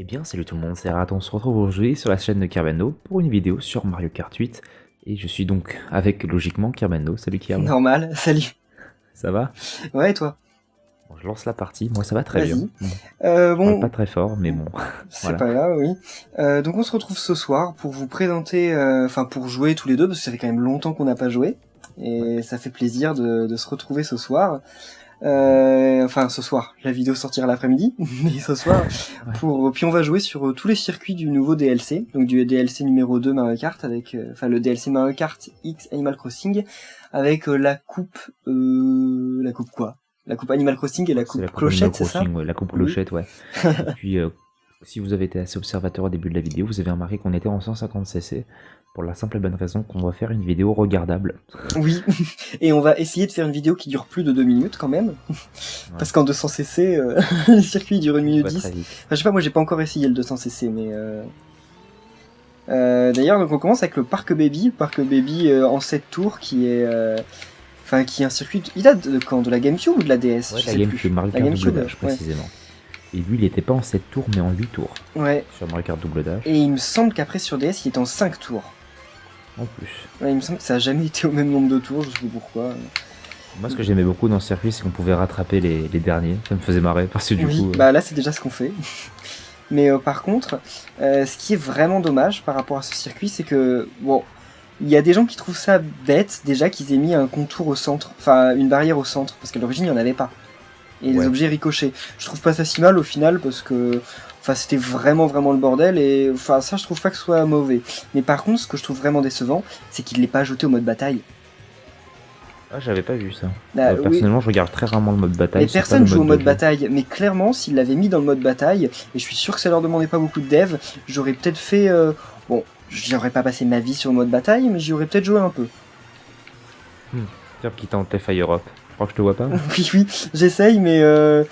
Eh bien, salut tout le monde, c'est Rat, on se retrouve aujourd'hui sur la chaîne de Kerbendo pour une vidéo sur Mario Kart 8. Et je suis donc avec, logiquement, Kerbendo. Salut Kerb. Normal, salut. Ça va? Ouais, et toi? Bon, je lance la partie, moi ça va très bien. Vas-y. Bon, je parle Bon, pas très fort, mais bon, c'est voilà. pas grave, oui. Donc on se retrouve ce soir pour vous présenter, enfin pour jouer tous les deux, parce que ça fait quand même longtemps qu'on n'a pas joué. Et ça fait plaisir de se retrouver ce soir. Enfin ce soir, la vidéo sortira l'après-midi, mais ce soir, puis on va jouer sur tous les circuits du nouveau DLC, donc du DLC numéro 2 Mario Kart, avec, enfin le DLC Mario Kart X Animal Crossing, avec la coupe quoi? La coupe Animal Crossing et la coupe Clochette, c'est ça? Ouais, la coupe Clochette, ouais. Et puis, si vous avez été assez observateur au début de la vidéo, vous avez remarqué qu'on était en 150cc, pour la simple et bonne raison qu'on va faire une vidéo regardable. Oui, et on va essayer de faire une vidéo qui dure plus de 2 minutes quand même, parce qu'en 200cc, les circuits durent 1 minute 10. Enfin, je sais pas, moi j'ai pas encore essayé le 200cc, mais... D'ailleurs, donc on commence avec le Parc Baby en 7 tours, qui est... Enfin, qui est un circuit... Il date de quand? De la GameCube ou de la DS? Ouais, la GameCube, Mario Kart Double Dash, précisément. Et lui, il était pas en 7 tours, mais en 8 tours. Ouais. Sur Mario Kart Double Dash. Et il me semble qu'après sur DS, il est en 5 tours. En plus. Ouais, il me semble que ça a jamais été au même nombre de tours, je sais pas pourquoi. Moi, ce que j'aimais beaucoup dans ce circuit, c'est qu'on pouvait rattraper les derniers. Ça me faisait marrer, parce que du coup... bah là, c'est déjà ce qu'on fait. Mais par contre, ce qui est vraiment dommage par rapport à ce circuit, c'est que, bon, il y a des gens qui trouvent ça bête, déjà, qu'ils aient mis un contour au centre, enfin, une barrière au centre, parce qu'à l'origine, il n'y en avait pas. Et les objets ricochaient. Je trouve pas ça si mal, au final, parce que... Enfin, c'était vraiment le bordel, et enfin, ça, je trouve pas que ce soit mauvais. Mais par contre, ce que je trouve vraiment décevant, c'est qu'il l'ait pas ajouté au mode bataille. Ah, j'avais pas vu ça. Personnellement, oui. Je regarde très rarement le mode bataille. Mais personne joue au mode bataille, mais clairement, s'ils l'avaient mis dans le mode bataille, et je suis sûr que ça leur demandait pas beaucoup de dev, j'aurais peut-être fait... Bon, j'y aurais pas passé ma vie sur le mode bataille, mais j'y aurais peut-être joué un peu. Tiens, qui tentait Fire Up. Je crois que je te vois pas. Oui, j'essaye, mais je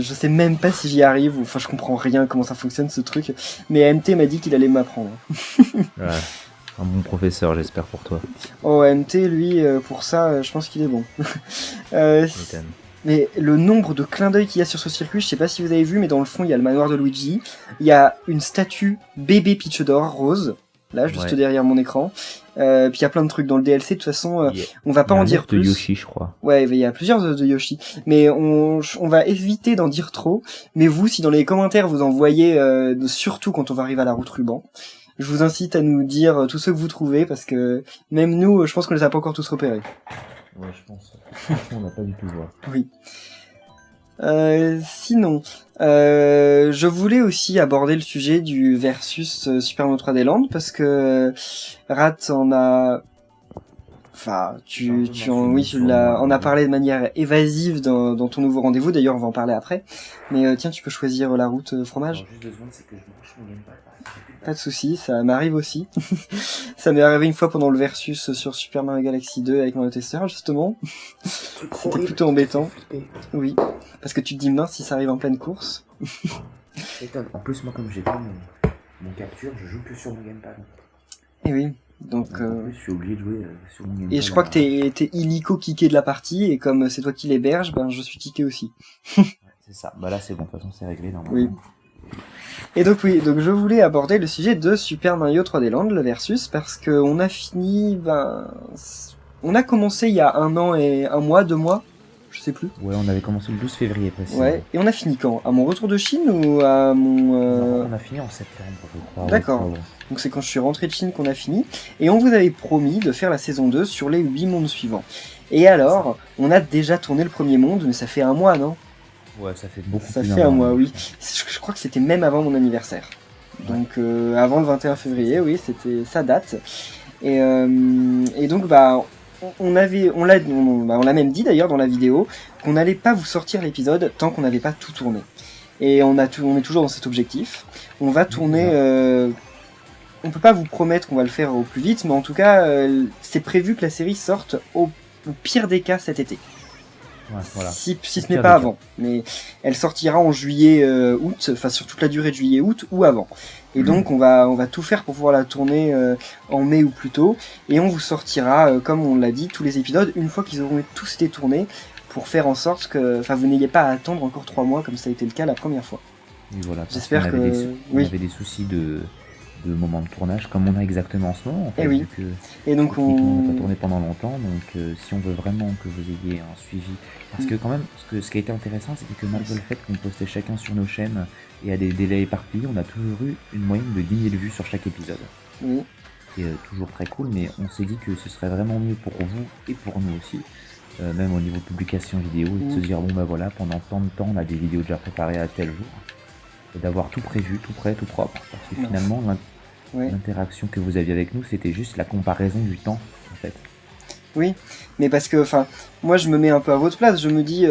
sais même pas si j'y arrive, enfin je comprends rien comment ça fonctionne ce truc, mais MT m'a dit qu'il allait m'apprendre. Ouais, un bon professeur j'espère pour toi. Oh, MT lui, pour ça, je pense qu'il est bon. Mais le nombre de clins d'œil qu'il y a sur ce circuit, je sais pas si vous avez vu, mais dans le fond il y a le manoir de Luigi, il y a une statue bébé Peach d'or rose, là juste derrière mon écran. Puis il y a plein de trucs dans le DLC, de toute façon, on va pas en dire plus. De Yoshi, je crois. Ouais, il y a plusieurs de Yoshi, mais on va éviter d'en dire trop. Mais vous, si dans les commentaires vous en voyez, surtout quand on va arriver à la route ruban, je vous incite à nous dire tous ceux que vous trouvez, parce que même nous, je pense qu'on les a pas encore tous repérés. Ouais, je pense. Franchement, on n'a pas du tout voir. Oui. Sinon, je voulais aussi aborder le sujet du versus Super Mario 3D Land, parce que Rat en a... Enfin, tu en as parlé de manière évasive dans ton nouveau rendez-vous, d'ailleurs on va en parler après. Mais tiens, tu peux choisir la route fromage. Alors, juste 2 secondes, c'est que je branche mon gamepad. Pas de soucis, ça m'arrive aussi. Ça m'est arrivé une fois pendant le versus sur Super Mario Galaxy 2 avec Mario Tester, justement. C'était plutôt embêtant. Oui, parce que tu te dis mince si ça arrive en pleine course. En plus, moi, comme j'ai pas mon capture, je joue que sur mon gamepad. Et oui, donc... je suis obligé de jouer sur mon gamepad. Et je crois que t'es illico kické de la partie, et comme c'est toi qui l'héberge, ben je suis kické aussi. Ouais, c'est ça, bah là c'est bon, de toute façon c'est réglé normalement. Oui. Et donc donc je voulais aborder le sujet de Super Mario 3D Land, le versus, parce que on a fini, on a commencé il y a 1 an et 1 mois, 2 mois, je sais plus. Ouais, on avait commencé le 12 février précisément. Ouais, et on a fini quand? À mon retour de Chine ou à mon... Non, on a fini en septembre, je crois. D'accord, donc c'est quand je suis rentré de Chine qu'on a fini, et on vous avait promis de faire la saison 2 sur les 8 mondes suivants. Et alors, on a déjà tourné le premier monde, mais ça fait 1 mois, non? Ouais, ça fait beaucoup. Ça fait 1 mois, oui. Je crois que c'était même avant mon anniversaire. Donc avant le 21 février, oui, c'était sa date. Et donc on l'a même dit d'ailleurs dans la vidéo qu'on n'allait pas vous sortir l'épisode tant qu'on n'avait pas tout tourné. Et on est toujours dans cet objectif. On va tourner. On peut pas vous promettre qu'on va le faire au plus vite, mais en tout cas, c'est prévu que la série sorte au pire des cas cet été. Ouais, voilà. Si ce n'est pas avant, mais elle sortira en juillet, août, enfin sur toute la durée de juillet, août ou avant. Et donc on va tout faire pour pouvoir la tourner en mai ou plus tôt, et on vous sortira, comme on l'a dit, tous les épisodes une fois qu'ils auront tous été tournés, pour faire en sorte que, enfin, vous n'ayez pas à attendre encore 3 mois comme ça a été le cas la première fois. Et voilà, parce J'espère qu'on avait que... on Oui, avait des soucis de moment de tournage, comme on a exactement en ce moment, en fait, et oui. vu que Et donc techniquement on n'a pas on... tourné pendant longtemps, donc si on veut vraiment que vous ayez un suivi, parce que quand même, ce qui a été intéressant, c'est que malgré le fait qu'on postait chacun sur nos chaînes et à des délais éparpillés, on a toujours eu une moyenne de 10 000 vues sur chaque épisode. Oui, Ce qui est toujours très cool, mais on s'est dit que ce serait vraiment mieux pour vous et pour nous aussi, même au niveau de publication vidéo, et de se dire bon bah voilà, pendant tant de temps on a des vidéos déjà préparées à tel jour, et d'avoir tout prévu, tout prêt, tout propre, parce que non. finalement Ouais. l'interaction que vous aviez avec nous, c'était juste la comparaison du temps, en fait. Oui, mais parce que, enfin, moi je me mets un peu à votre place, je me dis,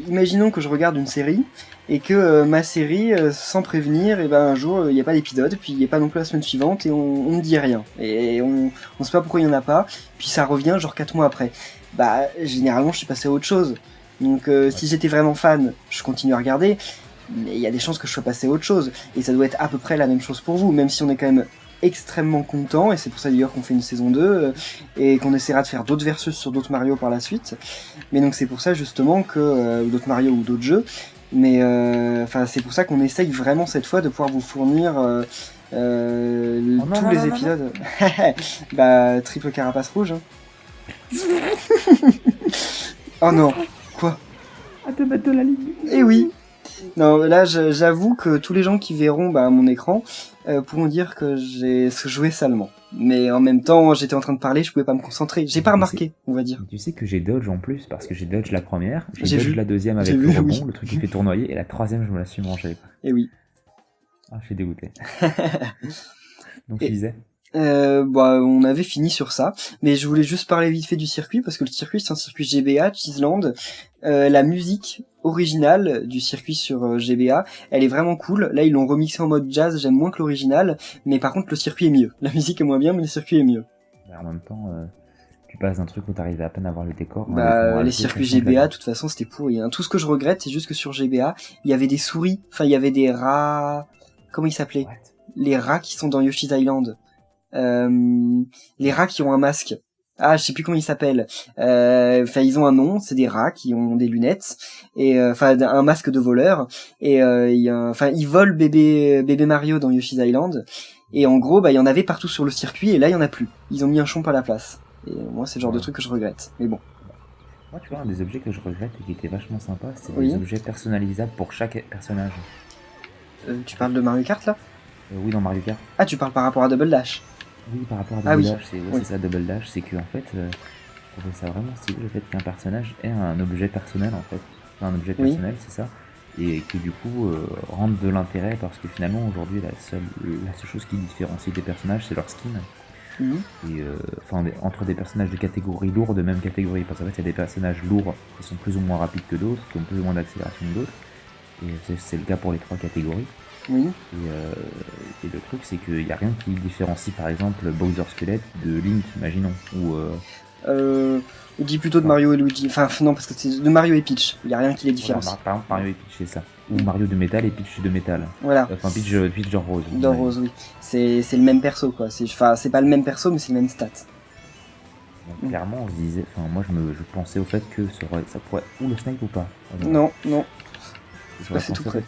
imaginons que je regarde une série, et que ma série, sans prévenir, et ben un jour il n'y a pas d'épisode, puis il n'y a pas non plus la semaine suivante, et on ne dit rien. Et on sait pas pourquoi il n'y en a pas, puis ça revient genre 4 mois après. Bah, généralement je suis passé à autre chose. Donc si j'étais vraiment fan, je continue à regarder, mais il y a des chances que je sois passé à autre chose. Et ça doit être à peu près la même chose pour vous, même si on est quand même extrêmement content, et c'est pour ça d'ailleurs qu'on fait une saison 2, et qu'on essaiera de faire d'autres versus sur d'autres Mario par la suite. Mais donc c'est pour ça justement que, d'autres Mario ou d'autres jeux, mais enfin c'est pour ça qu'on essaye vraiment cette fois de pouvoir vous fournir tous les épisodes. Bah, triple carapace rouge. Hein. Oh non, quoi? À 2 mètres de la ligne. Eh oui. Non, là, j'avoue que tous les gens qui verront mon écran pourront dire que j'ai joué salement. Mais en même temps, j'étais en train de parler, je pouvais pas me concentrer. J'ai pas remarqué, on va dire. Tu sais que j'ai dodge en plus, parce que j'ai dodge la première, J'ai j'ai dodge vu. la deuxième avec J'ai le vu, rebond, oui. le truc qui fait tournoyer, et la troisième, je me la suis mangée. Et oui. Ah, je suis dégoûté. Donc, Et- je disais. On avait fini sur ça, mais je voulais juste parler vite fait du circuit, parce que le circuit c'est un circuit GBA, Cheeseland. La musique originale du circuit sur GBA, elle est vraiment cool. Là ils l'ont remixé en mode jazz, j'aime moins que l'original, mais par contre le circuit est mieux. La musique est moins bien, mais le circuit est mieux. En même temps, tu passes d'un truc où t'arrives à peine à voir le décor. Hein, Les circuits GBA, de toute façon c'était pourri. Hein. Tout ce que je regrette, c'est juste que sur GBA, il y avait des souris, enfin il y avait des rats... Comment ils s'appelaient ? Les rats qui sont dans Yoshi's Island. Les rats qui ont un masque. Ah, je sais plus comment ils s'appellent. Enfin, ils ont un nom. C'est des rats qui ont des lunettes et enfin un masque de voleur. Et ils volent bébé Mario dans Yoshi's Island. Et en gros, il y en avait partout sur le circuit. Et là, il y en a plus. Ils ont mis un chomp à la place. Et moi, c'est le genre de truc que je regrette. Mais bon. Moi, tu vois, un des objets que je regrette et qui était vachement sympa, c'est Oui. des objets personnalisables pour chaque personnage. Tu parles de Mario Kart là ? Oui, dans Mario Kart. Ah, tu parles par rapport à Double Dash. Oui, par rapport à Double Dash, oui. c'est ça, Double Dash, c'est que en fait, je trouvais ça vraiment stylé le fait qu'un personnage ait un objet personnel en fait. Enfin, un objet personnel, c'est ça. Et qui du coup rentre de l'intérêt parce que finalement aujourd'hui la seule chose qui différencie des personnages c'est leur skin. Et entre des personnages de catégorie lourde, de même catégorie, parce qu'en fait il y a des personnages lourds qui sont plus ou moins rapides que d'autres, qui ont plus ou moins d'accélération que d'autres. Et c'est le cas pour les trois catégories. Oui. Et le truc, c'est qu'il n'y a rien qui différencie, par exemple, Bowser Squelette de Link, imaginons. Ou on dit plutôt de Mario et Luigi. Enfin, non, parce que c'est de Mario et Peach. Il n'y a rien qui les différencie. Voilà, par exemple, Mario et Peach, c'est ça. Ou Mario de métal et Peach de métal. Voilà. Enfin, Peach en rose. Dans rose, oui. C'est le même perso, quoi. C'est pas le même perso, mais c'est le même stat. Donc, clairement, on se disait... Enfin, moi, je pensais au fait que ça pourrait... Ou le Snake ou pas. Non. C'est tout près.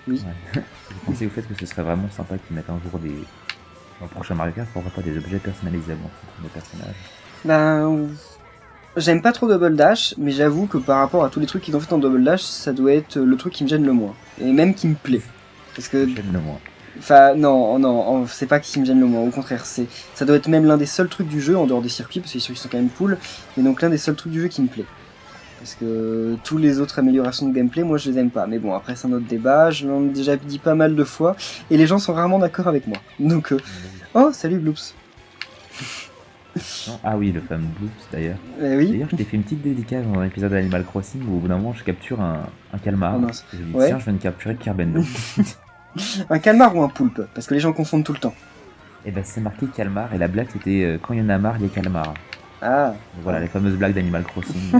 Oui. Ouais. Je pensais au fait que ce serait vraiment sympa qu'ils mettent un jour dans le prochain Mario Kart, pourquoi pas des objets personnalisables en fonction des personnages. J'aime pas trop Double Dash, mais j'avoue que par rapport à tous les trucs qu'ils ont fait dans Double Dash, ça doit être le truc qui me gêne le moins. Et même qui me plaît. Parce que... Gêne le moins. Enfin, non, c'est pas qui me gêne le moins, au contraire, ça doit être même l'un des seuls trucs du jeu, en dehors des circuits, parce que les circuits sont quand même cool, mais donc l'un des seuls trucs du jeu qui me plaît. Parce que tous les autres améliorations de gameplay, moi je les aime pas. Mais bon, après c'est un autre débat, je l'en ai déjà dit pas mal de fois, et les gens sont rarement d'accord avec moi. Donc, oh, salut Bloops. Ah oui, le fameux Bloops d'ailleurs. Oui. D'ailleurs, je t'ai fait une petite dédicace dans un épisode d'Animal Crossing où au bout d'un moment je capture un calmar. Oh, mince. Et je me dis, Ouais. tiens, je viens de capturer Kerbendo. Un calmar ou un poulpe? Parce que les gens confondent tout le temps. Et ben c'est marqué calmar, et la blague c'était quand il y en a marre, il y a calmar. Ah. Donc, voilà, les fameuses blagues d'Animal Crossing.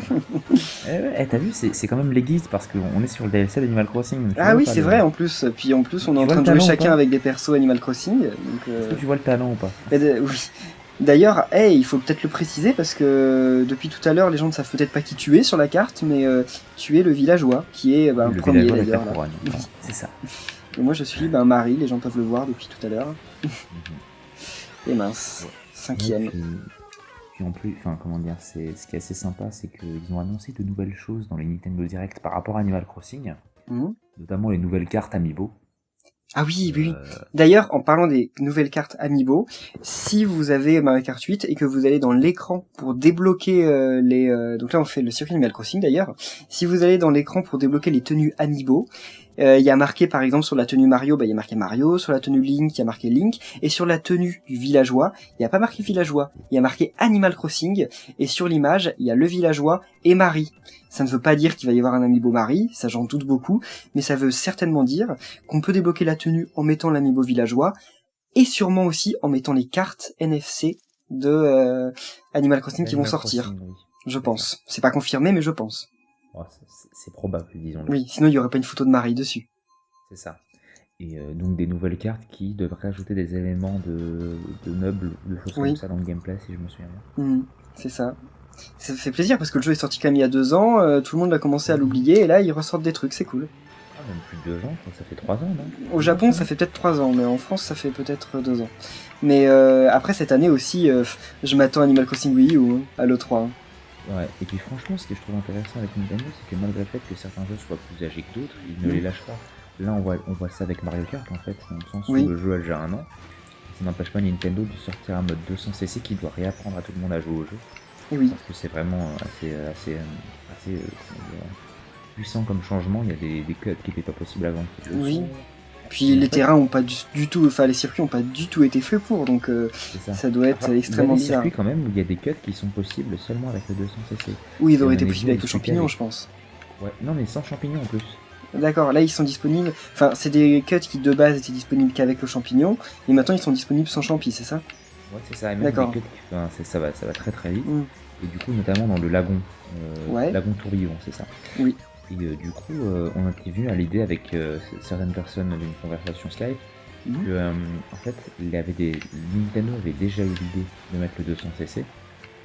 T'as vu, c'est quand même l'église parce qu'on est sur le DLC d'Animal Crossing. Ah oui, c'est vrai en plus. Puis en plus, on est en train de jouer chacun avec des persos Animal Crossing. Est-ce que tu vois le talent ou pas? Oui. D'ailleurs, il faut peut-être le préciser parce que depuis tout à l'heure, les gens ne savent peut-être pas qui tu es sur la carte, mais tu es le villageois, qui est le premier d'ailleurs. C'est ça. Et moi je suis Marie, les gens peuvent le voir depuis tout à l'heure. Mhm. Et mince, Ouais. Ouais, 5e. puis en plus, enfin comment dire, ce qui est assez sympa, c'est qu'ils ont annoncé de nouvelles choses dans les Nintendo Direct par rapport à Animal Crossing, Mhm. notamment les nouvelles cartes Amiibo. Ah oui, oui, oui. Euh, D'ailleurs, en parlant des nouvelles cartes Amiibo, si vous avez Mario Kart 8 et que vous allez dans l'écran pour débloquer donc là on fait le circuit Animal Crossing d'ailleurs, si vous allez dans l'écran pour débloquer les tenues Amiibo, il y a marqué par exemple sur la tenue Mario, il y a marqué Mario, sur la tenue Link, il y a marqué Link, et sur la tenue du villageois, il n'y a pas marqué villageois, il y a marqué Animal Crossing, et sur l'image, il y a le villageois et Marie. Ça ne veut pas dire qu'il va y avoir un Amiibo Marie, ça j'en doute beaucoup, mais ça veut certainement dire qu'on peut débloquer la tenue en mettant l'Amiibo villageois, et sûrement aussi en mettant les cartes NFC de Animal Crossing qui vont Animal sortir. Crossing, oui, Je c'est ça. pense. C'est pas confirmé, mais je pense. Ouais, c'est probable, disons-le. Oui, sinon il y aurait pas une photo de Marie dessus. C'est ça. Et donc des nouvelles cartes qui devraient ajouter des éléments de meubles, de choses Oui. comme ça dans le gameplay, si je me souviens bien. C'est ça. Ça fait plaisir parce que le jeu est sorti quand même il y a 2 ans, tout le monde a commencé à l'oublier et là ils ressortent des trucs, c'est cool. Ah, même plus de 2 ans, je crois que ça fait 3 ans, non? Au Japon ça fait peut-être 3 ans, mais en France ça fait peut-être 2 ans. Mais après cette année aussi, je m'attends à Animal Crossing Wii U hein, à l'E3. Hein. Ouais, et puis franchement, ce que je trouve intéressant avec Nintendo, c'est que malgré le fait que certains jeux soient plus âgés que d'autres, ils ne les lâchent pas. Là, on voit ça avec Mario Kart, en fait, dans le sens où Oui. le jeu a déjà 1 an. Ça n'empêche pas Nintendo de sortir un mode 200cc qui doit réapprendre à tout le monde à jouer au jeu. Et oui. Parce que c'est vraiment assez comment dire, puissant comme changement. Il y a des codes qui n'étaient pas possibles avant. Oui. Puis les terrains ont pas du tout, enfin les circuits ont pas du tout été faits pour, donc ça doit être extrêmement bizarre. Il y a des circuits quand même où il y a des cuts qui sont possibles seulement avec le 200cc. Oui, ils auraient été possibles avec le champignon, je pense. Ouais, non mais sans champignon en plus. D'accord, là ils sont disponibles, enfin c'est des cuts qui de base étaient disponibles qu'avec le champignon, et maintenant ils sont disponibles sans champi, c'est ça? Ouais, c'est ça, et même des cuts, ça va très très vite. Et du coup, notamment dans le lagon, lagon tourbillon, c'est ça. Oui. Et du coup, on a été venu à l'idée avec certaines personnes d'une conversation Skype que, en fait, Nintendo avait déjà eu l'idée de mettre le 200cc,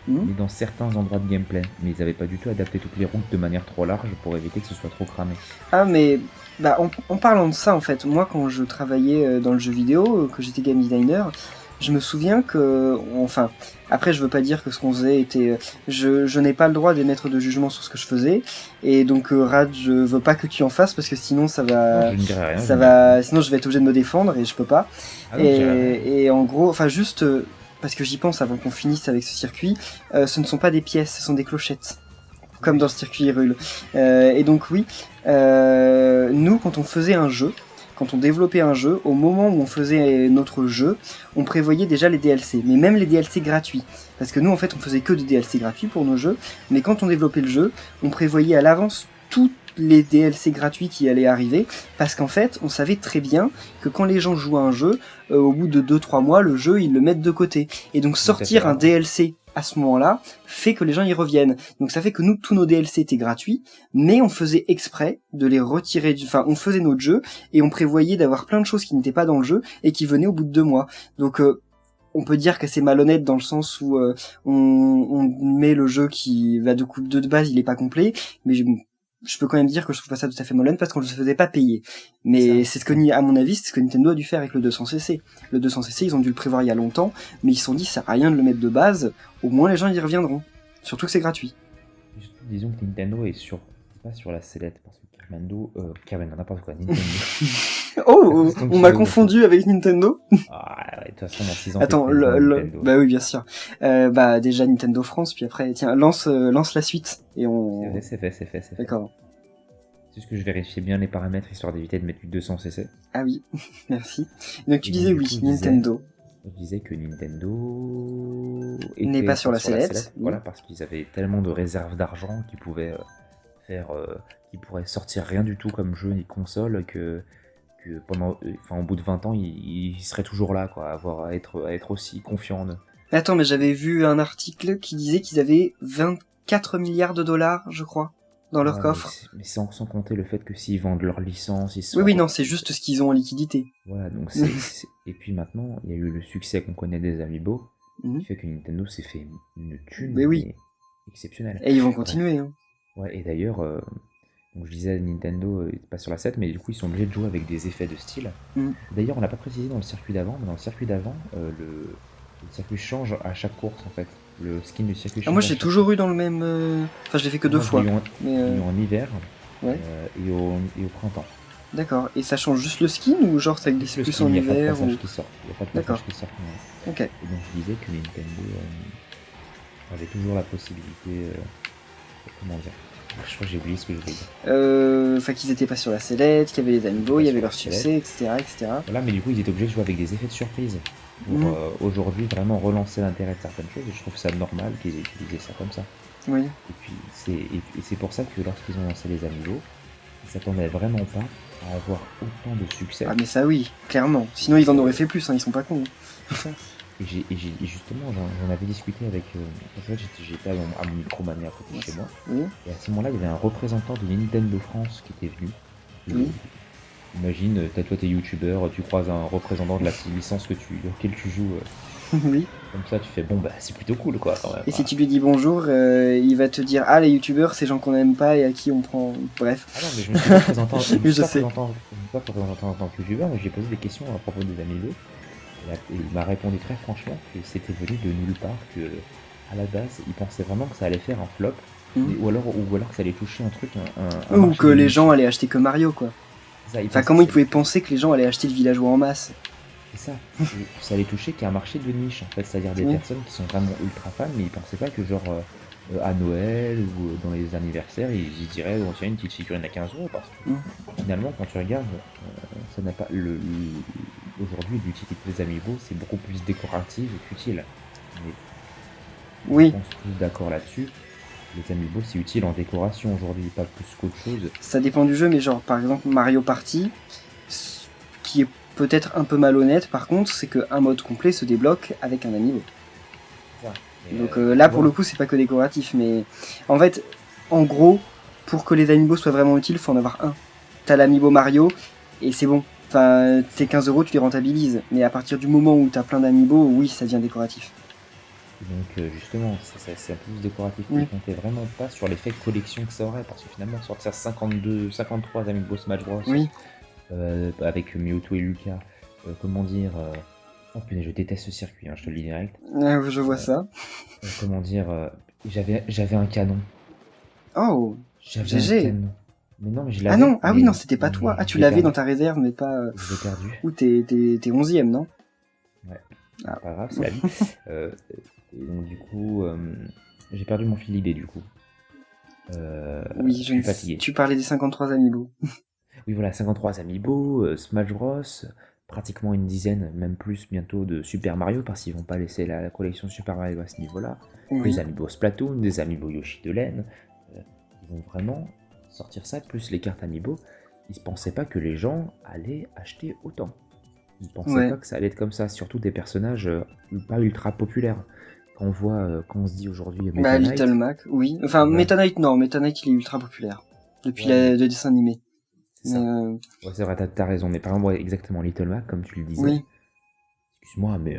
mais dans certains endroits de gameplay, mais ils n'avaient pas du tout adapté toutes les routes de manière trop large pour éviter que ce soit trop cramé. Ah mais en parlant de ça en fait, moi quand je travaillais dans le jeu vidéo, que j'étais game designer, je me souviens que, enfin, après je veux pas dire que ce qu'on faisait était, je n'ai pas le droit d'émettre de jugement sur ce que je faisais, et donc Rad, je veux pas que tu en fasses parce que sinon ça va, non, je ne dirai rien, sinon je vais être obligé de me défendre et je peux pas. Ah non, et en gros, enfin juste parce que j'y pense avant qu'on finisse avec ce circuit, ce ne sont pas des pièces, ce sont des clochettes. Comme dans le circuit Hyrule. Et donc oui, nous quand on faisait un jeu, quand on développait un jeu, au moment où on faisait notre jeu, on prévoyait déjà les DLC, mais même les DLC gratuits. Parce que nous en fait on faisait que des DLC gratuits pour nos jeux, mais quand on développait le jeu, on prévoyait à l'avance toutes les DLC gratuits qui allaient arriver, parce qu'en fait on savait très bien que quand les gens jouent à un jeu, au bout de 2-3 mois, le jeu ils le mettent de côté. Et donc sortir un DLC à ce moment-là, fait que les gens y reviennent. Donc ça fait que nous, tous nos DLC étaient gratuits, mais on faisait exprès de les retirer enfin, on faisait notre jeu, et on prévoyait d'avoir plein de choses qui n'étaient pas dans le jeu, et qui venaient au bout de 2 mois. Donc, on peut dire que c'est malhonnête dans le sens où on met le jeu qui va de base il est pas complet, mais je peux quand même dire que je trouve pas ça tout à fait malhonnête parce qu'on ne se faisait pas payer. Mais c'est ce que, à mon avis, c'est ce que Nintendo a dû faire avec le 200cc. Le 200cc, ils ont dû le prévoir il y a longtemps, mais ils se sont dit, ça sert à rien de le mettre de base, au moins les gens y reviendront. Surtout que c'est gratuit. Disons que Nintendo est pas sur la sellette, parce que Nintendo, n'importe quoi, Nintendo. Oh, on m'a confondu avec Nintendo. Ah, ouais, de toute façon, dans 6 ans, attends, bah oui, bien sûr. Déjà Nintendo France, puis après, tiens, lance la suite, et on... C'est fait. D'accord. C'est juste que je vérifiais bien les paramètres, histoire d'éviter de mettre du 200cc. Ah oui, merci. Donc tu disais oui, Nintendo. Je disais que Nintendo n'est pas sur la sellette. Voilà, parce qu'ils avaient tellement de réserves d'argent qu'ils pouvaient qu'ils pourraient sortir rien du tout comme jeu ni console que au bout de 20 ans, ils seraient toujours là, quoi, à être aussi confiants. Attends, mais j'avais vu un article qui disait qu'ils avaient 24 milliards de dollars, je crois, dans leur coffre. Mais sans compter le fait que s'ils vendent leur licence, Oui, non, c'est juste ce qu'ils ont en liquidité. Voilà, donc et puis maintenant, il y a eu le succès qu'on connaît des Amiibo, qui fait que Nintendo s'est fait une thune exceptionnelle. Et ils vont continuer. Hein. Ouais, et d'ailleurs, Donc je disais Nintendo est pas sur la 7, mais du coup ils sont obligés de jouer avec des effets de style. Mm. D'ailleurs on l'a pas précisé dans le circuit d'avant, mais dans le circuit d'avant, le circuit change à chaque course en fait. Le skin du circuit change. Moi à j'ai chaque toujours eu dans le même. Enfin, je l'ai fait que 2 Moi, je fois. l'ai eu Mais, en hiver ouais. et au printemps. D'accord. Et ça change juste le skin ou genre ça glisse plus en Il n'y a pas de hiver passage ou... qui sort. Il n'y a pas de D'accord. passage qui sort. Ok. Et donc je disais que Nintendo avait toujours la possibilité. Comment dire? Je crois que j'ai oublié ce que je voulais dire. Enfin, qu'ils étaient pas sur la sellette, qu'il y avait les amiibo, il y avait leur succès, etc., etc. Voilà, mais du coup ils étaient obligés de jouer avec des effets de surprise pour aujourd'hui vraiment relancer l'intérêt de certaines choses. Et je trouve ça normal qu'ils aient utilisé ça comme ça. Oui. Et puis c'est pour ça que lorsqu'ils ont lancé les amiibo, ils s'attendaient vraiment pas à avoir autant de succès. Ah mais ça oui, clairement. Sinon ils en auraient fait plus, hein, ils sont pas cons. Et justement, j'en avais discuté avec. En fait, j'étais à mon Micromania à côté de chez moi. Oui. Et à ce moment-là, il y avait un représentant de Nintendo France qui était venu. Oui. Imagine, toi t'es youtubeur, tu croises un représentant de la licence auquel tu joues. Oui. Comme ça, tu fais bon, bah c'est plutôt cool quoi quand même. Et si tu lui dis bonjour, il va te dire ah les youtubeurs c'est gens qu'on aime pas et à qui on prend. Bref. Ah non, mais je me suis pas présenté Oui, je sais. en tant que youtubeur, mais j'ai posé des questions à propos des amiibo. Et il m'a répondu très franchement que c'était venu de nulle part, que à la base, il pensait vraiment que ça allait faire un flop, ou alors que ça allait toucher un truc, un ou que les gens allaient acheter que Mario quoi. Ça, enfin, comment ils pouvaient penser que les gens allaient acheter le villageois en masse? C'est ça. Ça allait toucher qu'un marché de niche en fait, c'est-à-dire des personnes qui sont vraiment ultra fans, mais ils pensaient pas que genre à Noël ou dans les anniversaires, ils diraient oh, tiens une petite figurine à 15 euros parce que finalement quand tu regardes, ça n'a pas aujourd'hui l'utilité des amiibo c'est beaucoup plus décoratif qu'utile. Mais oui. On se trouve d'accord là-dessus. Les amiibo c'est utile en décoration aujourd'hui, pas plus qu'autre chose. Ça dépend du jeu, mais genre par exemple Mario Party, qui est peut-être un peu malhonnête par contre, c'est qu'un mode complet se débloque avec un amiibo. Donc là pour le coup c'est pas que décoratif, mais en fait en gros pour que les amiibo soient vraiment utiles faut en avoir un. T'as l'amiibo Mario et c'est bon, enfin tes 15 euros tu les rentabilises, mais à partir du moment où t'as plein d'amiibo, oui ça devient décoratif. Donc justement c'est un peu plus décoratif, mais comptait vraiment pas sur l'effet de collection que ça aurait, parce que finalement sortir 53 amiibo Smash Bros avec Mewtwo et Lucas, comment dire... Oh punaise, je déteste ce circuit, hein, je te le dis direct. Je vois ça. Comment dire, j'avais un canon. Oh, j'avais un canon. Mais non, mais je l'avais. Ah non, oui, non, c'était pas toi. Ah, tu l'avais dans ta réserve, mais pas... Je l'ai perdu. Ou t'es 11ème, non? Ouais, pas grave, c'est la vie. Et donc du coup, j'ai perdu mon fil d'idée du coup. Oui, je suis fatigué. Tu parlais des 53 amiibo. Oui, voilà, 53 amiibo, Smash Bros, pratiquement une dizaine, même plus bientôt de Super Mario, parce qu'ils vont pas laisser la collection Super Mario à ce niveau-là. Des amiibo Splatoon, des amiibo Yoshi de laine. Ils vont vraiment sortir ça, plus les cartes amiibo. Ils se pensaient pas que les gens allaient acheter autant. Ils pensaient pas que ça allait être comme ça, surtout des personnages pas ultra populaires. Quand on se dit aujourd'hui Meta Knight... Little Mac, oui. Enfin, Meta Knight, non, Meta Knight il est ultra populaire. Depuis le dessin animé. C'est ouais, c'est vrai, t'as raison, mais par exemple, exactement, Little Mac, comme tu le disais. Oui. Excuse-moi, mais...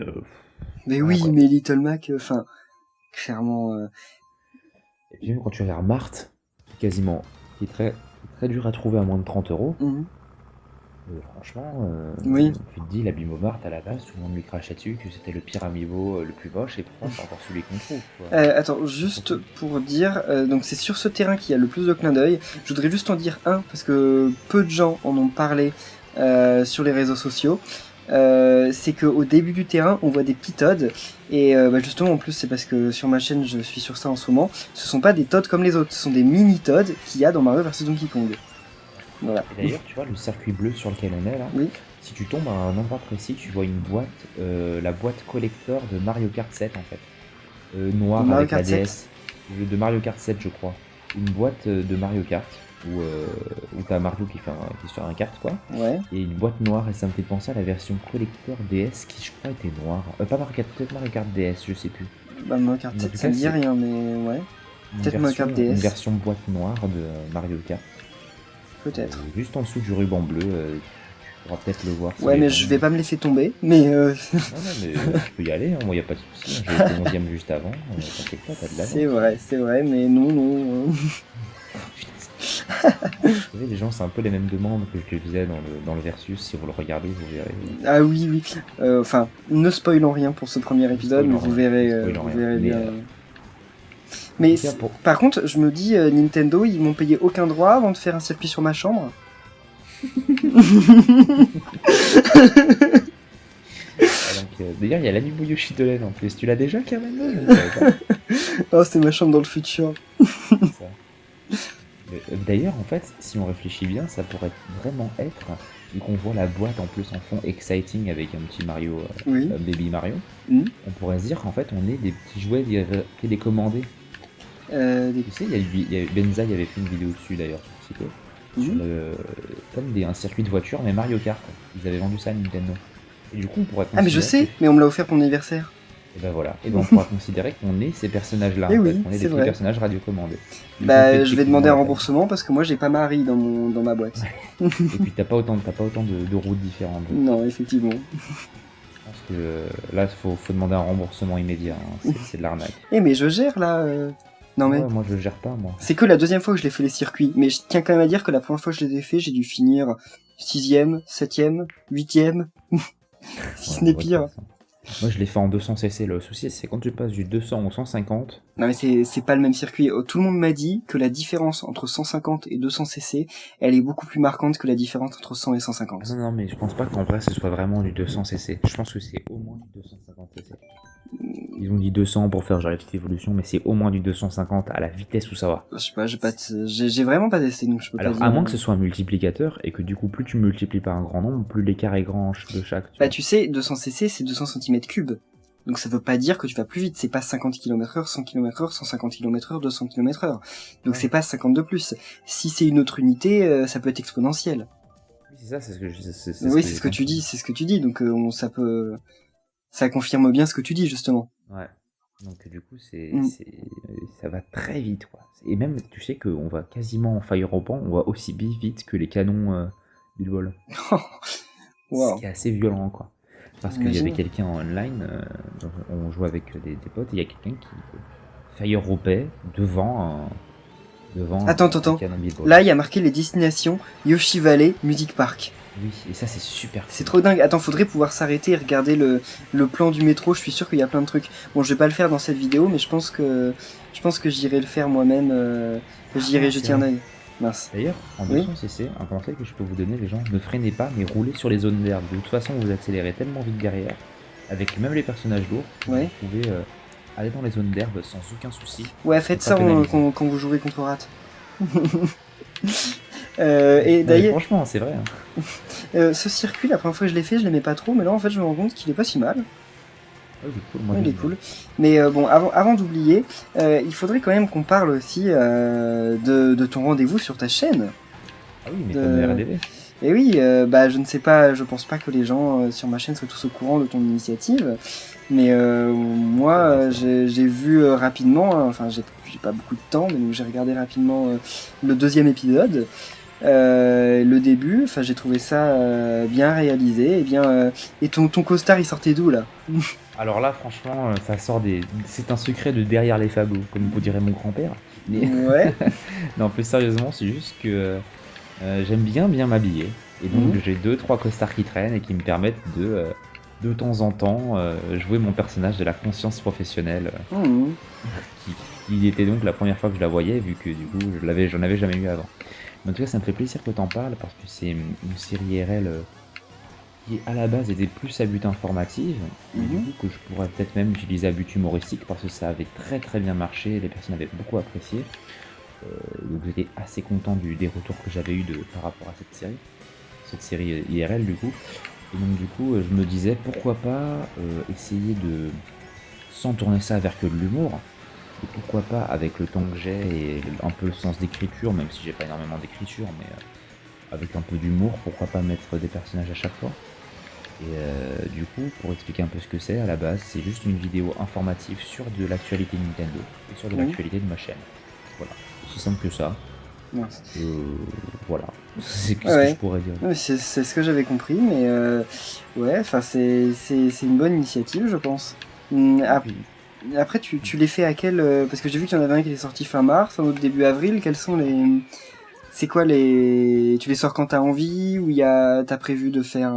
mais oui, quoi. Mais Little Mac, enfin, clairement... Et puis même quand tu regardes Marthe, quasiment, qui est très, très dur à trouver à moins de 30 euros, franchement, oui. Tu te dis, l'amiibo Marthe, à la base, tout le monde lui crachait dessus, que c'était le pire amiibo, le plus moche, et pourtant c'est encore celui qu'on trouve. Attends, juste pour dire, donc c'est sur ce terrain qu'il y a le plus de clins d'œil. Je voudrais juste en dire un, parce que peu de gens en ont parlé sur les réseaux sociaux. C'est qu'au début du terrain, on voit des petits Toads, et justement, en plus, c'est parce que sur ma chaîne, je suis sur ça en ce moment, ce sont pas des Toads comme les autres, ce sont des mini-Toads qu'il y a dans Mario vs Donkey Kong. Voilà. Et d'ailleurs, tu vois, le circuit bleu sur lequel on est là, si tu tombes à un endroit précis, tu vois une boîte, la boîte collector de Mario Kart 7 en fait. Noire Mario avec Kart la DS. De Mario Kart 7, je crois. Une boîte de Mario Kart où t'as Mario qui est sur un kart quoi. Ouais. Et une boîte noire, et ça me fait penser à la version collector DS qui je crois était noire. Pas Mario Kart, peut-être Mario Kart DS, je sais plus. Bah Mario Kart 7, ça me dit rien, mais ouais. Peut-être Mario Kart DS. Une version boîte noire de Mario Kart. Peut-être. Juste en dessous du ruban bleu, tu pourras peut-être le voir. Ouais, mais je vais pas me laisser tomber, mais... Non, mais tu peux y aller, hein. Moi y a pas de soucis, j'ai été 11ème juste avant, t'inquiète pas, t'as de l'avance. C'est vrai, mais non. Vous savez, les gens, c'est un peu les mêmes demandes que je faisais dans le Versus. Si vous le regardez, vous verrez. Ah oui, oui. Enfin, ne spoilons rien pour ce premier épisode, mais vous verrez, bien. Mais par contre, je me dis, Nintendo, ils m'ont payé aucun droit avant de faire un circuit sur ma chambre. D'ailleurs, il y a l'Amiibo Yoshi de l'aide en plus. Tu l'as déjà, carrément? Oh, c'est ma chambre dans le futur. D'ailleurs, en fait, si on réfléchit bien, ça pourrait vraiment être, vu qu'on voit la boîte en plus en fond exciting avec un petit Mario, Baby Mario, on pourrait se dire qu'en fait, on est des petits jouets télécommandés. Tu sais, Benzaï avait fait une vidéo dessus d'ailleurs, sur comme un circuit de voiture, mais Mario Kart. Ils avaient vendu ça à Nintendo. Et du coup, on pourrait mais je sais, mais on me l'a offert pour mon anniversaire. Et ben voilà, et ben on pourra considérer qu'on est ces personnages-là, et en oui, fait. On est des petits personnages radiocommandés. Je vais demander un remboursement parce que moi j'ai pas Marie dans ma boîte. Et puis t'as pas autant de routes différentes. Non, effectivement. Je pense que là, faut demander un remboursement immédiat, hein. C'est de l'arnaque. Mais je gère là. Non mais. Ouais, moi je gère pas, moi. C'est que la deuxième fois que je l'ai fait les circuits, mais je tiens quand même à dire que la première fois que je les ai fait, j'ai dû finir 6ème, 7ème, 8ème, si ce n'est pire. Moi je l'ai fait en 200cc, le souci c'est quand tu passes du 200 au 150... Non mais c'est pas le même circuit, tout le monde m'a dit que la différence entre 150 et 200cc, elle est beaucoup plus marquante que la différence entre 100 et 150. Non mais je pense pas qu'en vrai ce soit vraiment du 200cc, je pense que c'est au moins du 250cc. Ils ont dit 200 pour faire genre la petite évolution, mais c'est au moins du 250 à la vitesse où ça va. Je sais pas, j'ai vraiment pas testé, donc je peux pas dire. Alors, à moins que ce soit un multiplicateur, et que du coup, plus tu multiplies par un grand nombre, plus l'écart est grand de chaque. Tu sais, 200cc, c'est 200 cm3. Donc ça veut pas dire que tu vas plus vite, c'est pas 50 km/h, 100 km/h, 150 km/h, 200 km/h. Donc c'est pas 50 de plus. Si c'est une autre unité, ça peut être exponentiel. Oui, c'est ça, c'est ce que je Oui, c'est ce que tu dis, donc ça confirme bien ce que tu dis, justement. Ouais. Donc du coup, ça va très vite, quoi. Et même, tu sais qu'on va quasiment en fire pan, on va aussi vite que les canons Bilbol. Wow. Ce qui est assez violent, quoi. Parce qu'il y avait quelqu'un en online, on jouait avec des potes, et il y a quelqu'un qui fire ropait devant Attends. un canon Bilbol. Là, il y a marqué les destinations Yoshi Valley Music Park. Oui, et ça c'est super cool. C'est trop dingue. Attends, faudrait pouvoir s'arrêter et regarder le plan du métro. Je suis sûr qu'il y a plein de trucs. Bon, je vais pas le faire dans cette vidéo, mais je pense que j'irai le faire moi-même. J'irai jeter un œil. Mince. D'ailleurs, en 200cc, un conseil que je peux vous donner, les gens, ne freinez pas, mais roulez sur les zones vertes. De toute façon, vous accélérez tellement vite derrière, avec même les personnages lourds, vous pouvez aller dans les zones d'herbe sans aucun souci. Ouais, faites ça quand vous jouerez contre Rat. Et d'ailleurs, franchement, c'est vrai. Hein. Ce circuit, la première fois que je l'ai fait, je l'aimais pas trop, mais là en fait, je me rends compte qu'il est pas si mal. Il est cool. Mais bon, avant d'oublier, il faudrait quand même qu'on parle aussi de ton rendez-vous sur ta chaîne. Ah oui, mais comme RDV. Et oui, je ne sais pas, je pense pas que les gens sur ma chaîne soient tous au courant de ton initiative. Mais moi, j'ai vu rapidement, enfin j'ai pas beaucoup de temps, mais j'ai regardé rapidement le deuxième épisode. Le début, enfin j'ai trouvé ça bien réalisé, et ton costard il sortait d'où là? Alors là franchement ça sort c'est un secret de derrière les fagots, comme vous dirait mon grand-père. Mais... Ouais. Non, plus sérieusement, c'est juste que j'aime bien m'habiller, et donc j'ai 2-3 costards qui traînent et qui me permettent de temps en temps jouer mon personnage de la conscience professionnelle, qui était donc la première fois que je la voyais, vu que du coup j'en avais jamais eu avant. Mais en tout cas, ça me fait plaisir que t'en parles, parce que c'est une série RL qui à la base était plus à but informatif, et du coup que je pourrais peut-être même utiliser à but humoristique, parce que ça avait très très bien marché, les personnes avaient beaucoup apprécié. Donc j'étais assez content des retours que j'avais eu par rapport à cette série IRL du coup. Et donc du coup je me disais pourquoi pas essayer de, sans tourner ça vers que de l'humour, et pourquoi pas avec le temps que j'ai et un peu le sens d'écriture, même si j'ai pas énormément d'écriture, mais avec un peu d'humour, pourquoi pas mettre des personnages à chaque fois. Et du coup, pour expliquer un peu ce que c'est, à la base c'est juste une vidéo informative sur de l'actualité Nintendo et sur de l'actualité de ma chaîne. Voilà, aussi simple que ça. Voilà, c'est ce que je pourrais dire. C'est ce que j'avais compris, mais ouais, enfin c'est une bonne initiative, je pense. Après, tu les fais à quel parce que j'ai vu qu'il y en avait un qui est sorti fin mars, un autre début avril. Quels sont C'est quoi tu les sors quand t'as envie ou t'as prévu de faire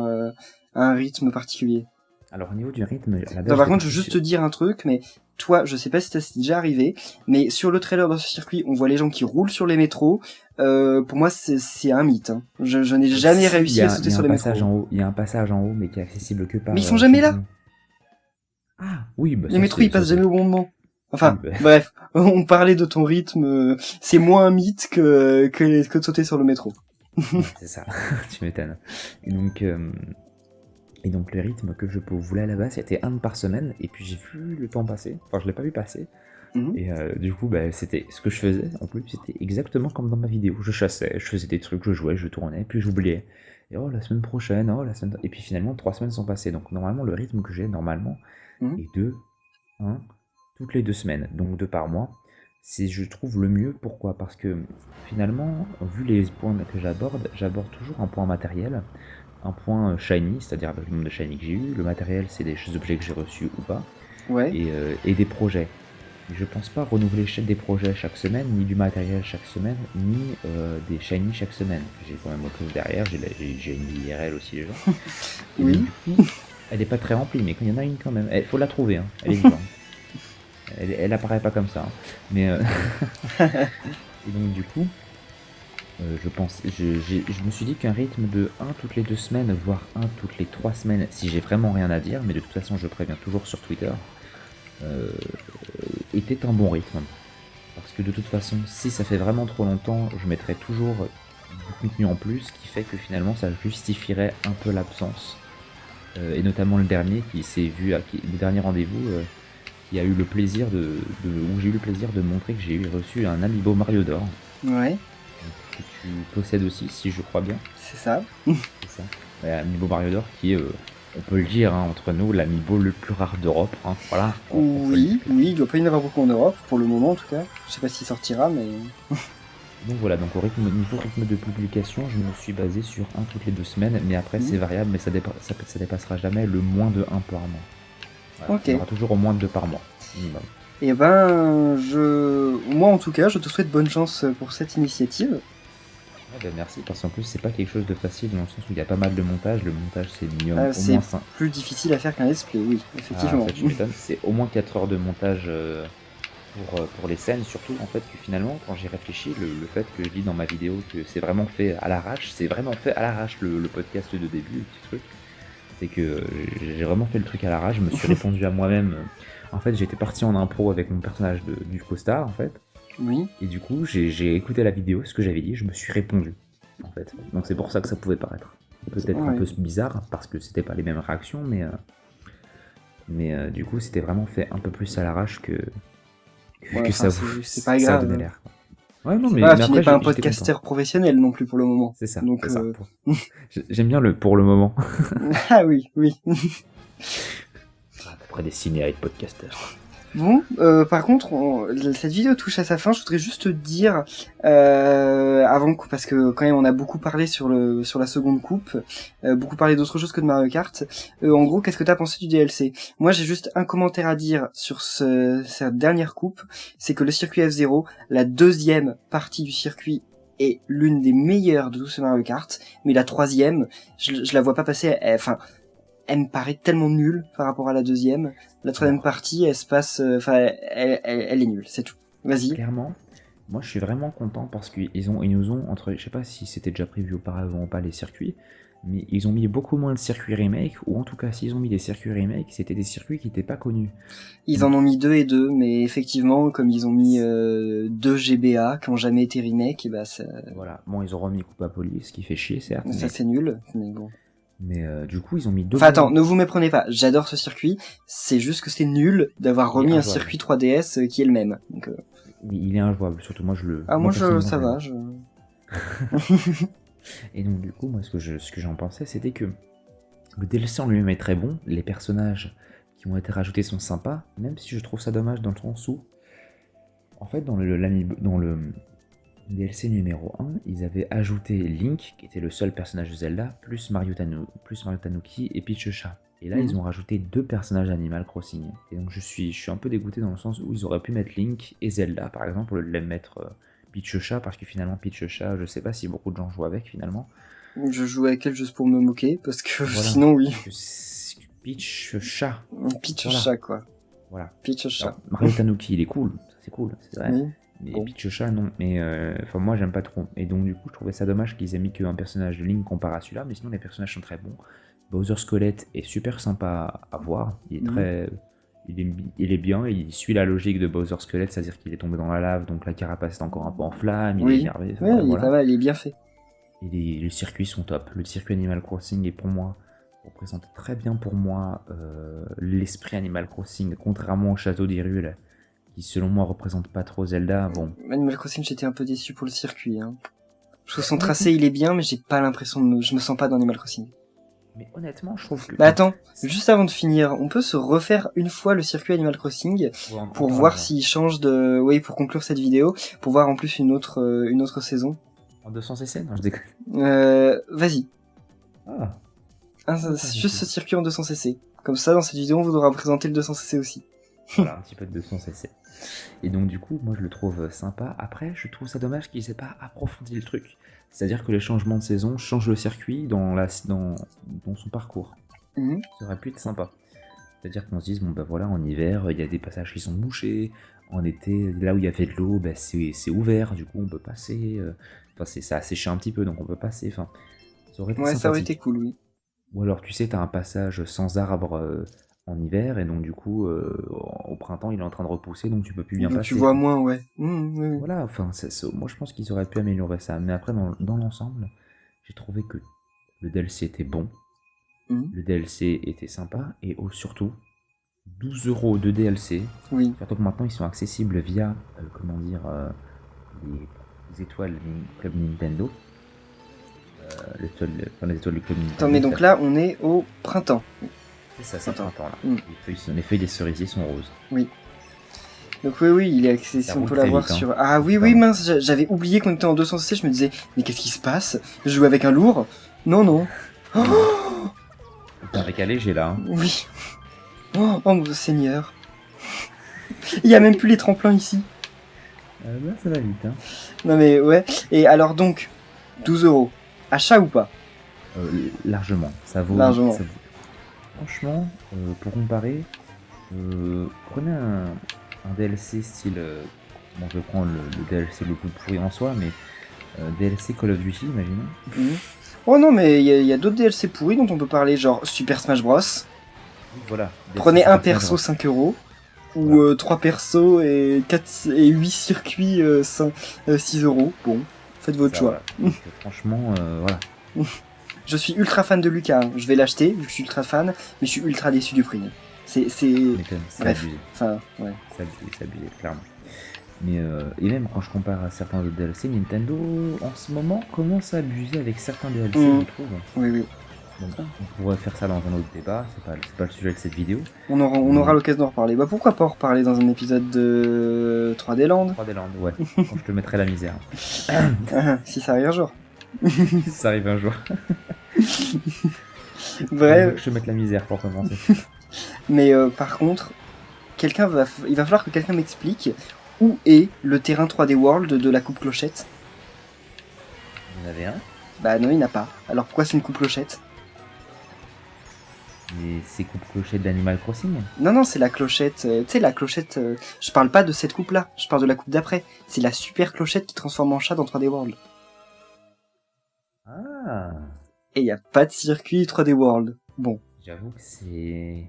un rythme particulier? Alors au niveau du rythme, à la Non, base, par contre, je veux juste te dire un truc, mais toi, je sais pas si c'est déjà arrivé, mais sur le trailer de ce circuit, on voit les gens qui roulent sur les métros. Pour moi, c'est un mythe. Hein. Je n'ai jamais réussi à sauter sur les métros. Il y a un passage en haut, mais qui est accessible que par... Mais ils sont jamais là. Ah, oui, bah les ça, métros, ils passent jamais au bon moment. Enfin, oui, bah... bref, on parlait de ton rythme. C'est moins un mythe que de sauter sur le métro. C'est ça, tu m'étonnes. Et donc le rythme que je voulais à la base, c'était 1 par semaine, et puis j'ai vu le temps passer, enfin je l'ai pas vu passer, et du coup bah, c'était ce que je faisais, en plus c'était exactement comme dans ma vidéo, je chassais, je faisais des trucs, je jouais, je tournais, puis j'oubliais, et oh la semaine prochaine, et puis finalement 3 semaines sont passées, donc normalement le rythme que j'ai normalement est de 1 toutes les 2 semaines, donc 2 par mois, c'est je trouve le mieux, pourquoi? Parce que finalement, vu les points que j'aborde toujours un point matériel, un point shiny, c'est-à-dire avec le nombre de shiny que j'ai eu, le matériel c'est des objets que j'ai reçus ou pas, ouais. et des projets. Je pense pas renouveler des projets chaque semaine, ni du matériel chaque semaine, ni des shiny chaque semaine. J'ai quand même autre chose derrière, j'ai une IRL aussi les gens. Et oui. Donc, du coup, elle est pas très remplie, mais il y en a une quand même. Il faut la trouver, hein. Elle est vivante. Elle apparaît pas comme ça, hein. Mais et donc du coup, je me suis dit qu'un rythme de 1 toutes les 2 semaines, voire 1 toutes les 3 semaines, si j'ai vraiment rien à dire, mais de toute façon je préviens toujours sur Twitter, était un bon rythme. Parce que de toute façon, si ça fait vraiment trop longtemps, je mettrai toujours du contenu en plus, ce qui fait que finalement ça justifierait un peu l'absence. Et notamment le dernier qui s'est vu, le dernier rendez-vous, qui a eu le plaisir où j'ai eu le plaisir de montrer que j'ai reçu un amiibo Mario d'or. Ouais. Que tu possèdes aussi, si je crois bien. C'est ça. C'est ça. Amiibo Mario d'or qui est, on peut le dire, hein, entre nous, l'amiibo le plus rare d'Europe. Hein, voilà. Oui, il doit pas y en avoir beaucoup en Europe, pour le moment en tout cas. Je sais pas s'il sortira, mais... Donc voilà, donc niveau rythme de publication, je me suis basé sur 1 toutes les 2 semaines, mais après c'est variable, mais ça dépassera jamais le moins de 1 par mois. Voilà, ok. Il y aura toujours au moins de 2 par mois, minimum. Et ben, moi en tout cas, je te souhaite bonne chance pour cette initiative. Ben merci, parce qu'en plus c'est pas quelque chose de facile dans le sens où il y a pas mal de montage. Le montage c'est minimum au c'est moins 5. plus difficile à faire qu'un let's play, oui, effectivement. Ça, tu m'étonnes. C'est au moins 4 heures de montage pour les scènes, surtout en fait que finalement quand j'ai réfléchi, le fait que je dis dans ma vidéo que c'est vraiment fait à l'arrache, le podcast de début, le petit truc. C'est que j'ai vraiment fait le truc à l'arrache, je me suis répondu à moi-même. En fait j'étais parti en impro avec mon personnage du costard en fait. Oui. Et du coup j'ai écouté la vidéo, ce que j'avais dit, je me suis répondu en fait. Donc c'est pour ça que ça pouvait paraître peut-être un peu bizarre parce que c'était pas les mêmes réactions, mais du coup c'était vraiment fait un peu plus à l'arrache que c'est pas grave. Ça donnait l'air. Ouais, non, mais tu n'es pas un podcasteur professionnel non plus pour le moment. C'est ça. Donc, c'est ça. J'aime bien le pour le moment. Ah oui. À peu près des cinéaires de podcasteurs. Bon, par contre, cette vidéo touche à sa fin. Je voudrais juste te dire, parce que quand même on a beaucoup parlé sur la seconde coupe, beaucoup parlé d'autre chose que de Mario Kart. En gros, qu'est-ce que t'as pensé du DLC? Moi, j'ai juste un commentaire à dire sur cette dernière coupe, c'est que le circuit F0, la deuxième partie du circuit, est l'une des meilleures de tout ce Mario Kart, mais la troisième, je la vois pas passer. Elle me paraît tellement nulle par rapport à la deuxième. La troisième partie, elle se passe... elle est nulle, c'est tout. Vas-y. Clairement, moi je suis vraiment content parce qu'ils nous ont, je sais pas si c'était déjà prévu auparavant ou pas les circuits, mais ils ont mis beaucoup moins de circuits remake, ou en tout cas s'ils ont mis des circuits remake, c'était des circuits qui n'étaient pas connus. Ils en ont mis 2 et 2, mais effectivement, comme ils ont mis 2 GBA qui n'ont jamais été remake, et bah ça... Voilà, bon ils ont remis Coupa Police, ce qui fait chier certes. Ça c'est nul, mais bon... Mais du coup, ils ont mis 2... Enfin attends, ne vous méprenez pas, j'adore ce circuit, c'est juste que c'est nul d'avoir remis un circuit 3DS qui est le même. Donc, il est injouable, surtout moi je le... Ah moi ça va, Et donc du coup, moi ce que j'en pensais, c'était que le DLC en lui-même est très bon, les personnages qui ont été rajoutés sont sympas, même si je trouve ça dommage dans le sens où, en fait, dans le DLC numéro 1, ils avaient ajouté Link, qui était le seul personnage de Zelda, plus Mario Tanuki et Peach Chat. Et là, ils ont rajouté 2 personnages Animal Crossing. Et donc je suis un peu dégoûté dans le sens où ils auraient pu mettre Link et Zelda, par exemple, au lieu de les mettre Peach Chat, parce que finalement Peach Chat, je sais pas si beaucoup de gens jouent avec finalement. Je joue avec elle juste pour me moquer, parce que Voilà. sinon, oui. Peach Chat. Peach Voilà. Chat, quoi. Voilà. Peach Chat. Alors, Mario Tanuki, il est cool, c'est cool, c'est vrai. Oui. Mais Bon. Peach Chat, non. Mais enfin, moi, j'aime pas trop. Et donc, du coup, je trouvais ça dommage qu'ils aient mis qu'un personnage de Link comparé à celui-là. Mais sinon, les personnages sont très bons. Bowser Squelette est super sympa à voir. Il est très. Il est bien, il suit la logique de Bowser Squelette, c'est-à-dire qu'il est tombé dans la lave, donc la carapace est encore un peu en flamme, il est énervé. Oui, il est pas mal, il est bien fait. Et les circuits sont top. Le circuit Animal Crossing est pour moi, représente très bien pour moi l'esprit Animal Crossing, contrairement au Château d'Hyrule, qui selon moi représente pas trop Zelda. Bon. Animal Crossing, j'étais un peu déçu pour le circuit. Hein. Je trouve son tracé, il est bien, mais j'ai pas l'impression de je me sens pas dans Animal Crossing. Mais honnêtement, je trouve que... Bah attends, juste avant de finir, on peut se refaire une fois le circuit Animal Crossing pour voir s'il change de... Oui, pour conclure cette vidéo, pour voir en plus une autre saison. En 200cc? Non, je déconne. Vas-y. Juste ce circuit en 200cc. Comme ça, dans cette vidéo, on vous aura présenté le 200cc aussi. Voilà, un petit peu de 200cc. Et donc du coup, moi je le trouve sympa. Après, je trouve ça dommage qu'ils aient pas approfondi le truc. C'est-à-dire que les changements de saison changent le circuit dans son parcours. Ça aurait pu être sympa. C'est-à-dire qu'on se dise, bon bah voilà, en hiver, il y a des passages qui sont bouchés. En été, là où il y avait de l'eau, bah, c'est ouvert, du coup on peut passer. Enfin, ça a séché un petit peu, donc on peut passer. Enfin, ça aurait été sympathique. Ça aurait été cool, oui. Ou alors, tu sais, t'as un passage sans arbre en hiver, et donc du coup, au printemps, il est en train de repousser, donc tu peux plus bien donc passer. tu vois moins, ouais. Oui. Voilà, enfin, moi je pense qu'ils auraient pu améliorer ça. Mais après, dans l'ensemble, j'ai trouvé que le DLC était bon, le DLC était sympa, et surtout, 12€ de DLC. Oui. Surtout que maintenant, ils sont accessibles via, les étoiles Club Nintendo. Les étoiles du Club Nintendo. Attends, mais donc là, on est au printemps. C'est ça, c'est le printemps là. Les feuilles des cerisiers sont roses. Oui. Donc oui, il est accessible, on peut l'avoir sur... Ah oui, mince, j'avais oublié qu'on était en 200cc, je me disais, mais qu'est-ce qui se passe? Je joue avec un lourd? Non. Oh t'es avec un léger là. Hein. Oui. Oh mon Seigneur. Il y a même plus les tremplins ici. Bah, ça va vite. Hein. Non mais ouais. Et alors donc, 12€. Achat ou pas? Largement. Ça vaut. Largement. Ça vaut. Franchement, pour comparer, prenez un DLC style. Bon, je prends le DLC le plus pourri en soi, mais DLC Call of Duty, imaginons. Oh non, mais il y a d'autres DLC pourris dont on peut parler, genre Super Smash Bros. Voilà. Prenez un perso 5€, ou 3 persos et 8 circuits 6€. Bon, faites votre choix. Voilà. Donc, franchement, voilà. Je suis ultra fan de Lucas, hein. Je vais l'acheter, je suis ultra fan, mais je suis ultra déçu du prix. C'est bref. Abusé. Enfin, ouais. C'est abusé, clairement. Mais et même quand je compare à certains autres DLC, Nintendo en ce moment commence à abuser avec certains DLC, je trouve. Oui. Donc, on pourrait faire ça dans un autre débat, c'est pas le sujet de cette vidéo. On aura l'occasion d'en reparler. Bah pourquoi pas en reparler dans un épisode de 3D Land? 3D Land, ouais. Quand je te mettrai la misère. Si ça arrive un jour. Si ça arrive un jour. Bref. Je te mette la misère pour commencer. Mais par contre, il va falloir que quelqu'un m'explique où est le terrain 3D World de la coupe clochette. Il y en avait un? Bah non, il n'y en a pas. Alors pourquoi c'est une coupe clochette? Mais c'est coupe clochette d'Animal Crossing? Non, c'est la clochette. Tu sais, la clochette. Je parle pas de cette coupe-là. Je parle de la coupe d'après. C'est la super clochette qui transforme en chat dans 3D World. Ah. Et il n'y a pas de circuit 3D World. Bon. J'avoue que c'est...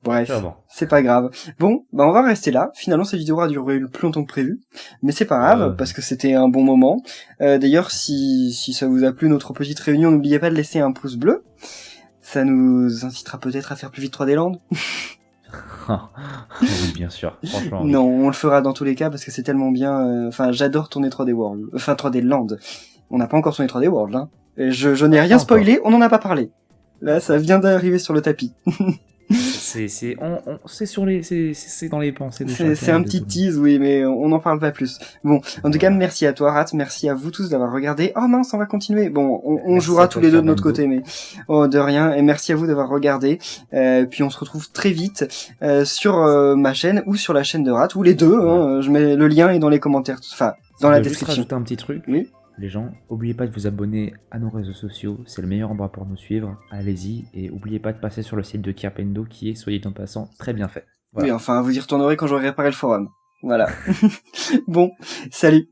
Bref, c'est pas grave. Bon, bah on va rester là. Finalement, cette vidéo a duré plus longtemps que prévu. Mais c'est pas grave, parce que c'était un bon moment. D'ailleurs, si ça vous a plu, notre petite réunion, n'oubliez pas de laisser un pouce bleu. Ça nous incitera peut-être à faire plus vite 3D Land. Oui, bien sûr. Franchement. Non, on le fera dans tous les cas, parce que c'est tellement bien. Enfin, j'adore tourner 3D World. Enfin, 3D Land. On n'a pas encore tourné 3D World, hein. Et je n'ai rien spoilé, on n'en a pas parlé. Là, ça vient d'arriver sur le tapis. C'est dans les pensées de chacun. C'est un petit tease, oui, mais on n'en parle pas plus. Bon, en tout cas, merci à toi, Rat, merci à vous tous d'avoir regardé. Oh mince, on va continuer. Bon, on jouera tous les deux de notre côté, mais de rien. Et merci à vous d'avoir regardé. Puis on se retrouve très vite sur ma chaîne ou sur la chaîne de Rat, ou les deux. Hein, je mets le lien est dans les commentaires. Enfin, dans la Je dois juste description. rajouter un petit truc. Oui. Les gens, n'oubliez pas de vous abonner à nos réseaux sociaux, c'est le meilleur endroit pour nous suivre. Allez-y, et n'oubliez pas de passer sur le site de Kirpendo qui est, soyez en passant, très bien fait. Voilà. Oui, enfin, vous y retournerez quand j'aurai réparé le forum. Voilà. Bon, salut.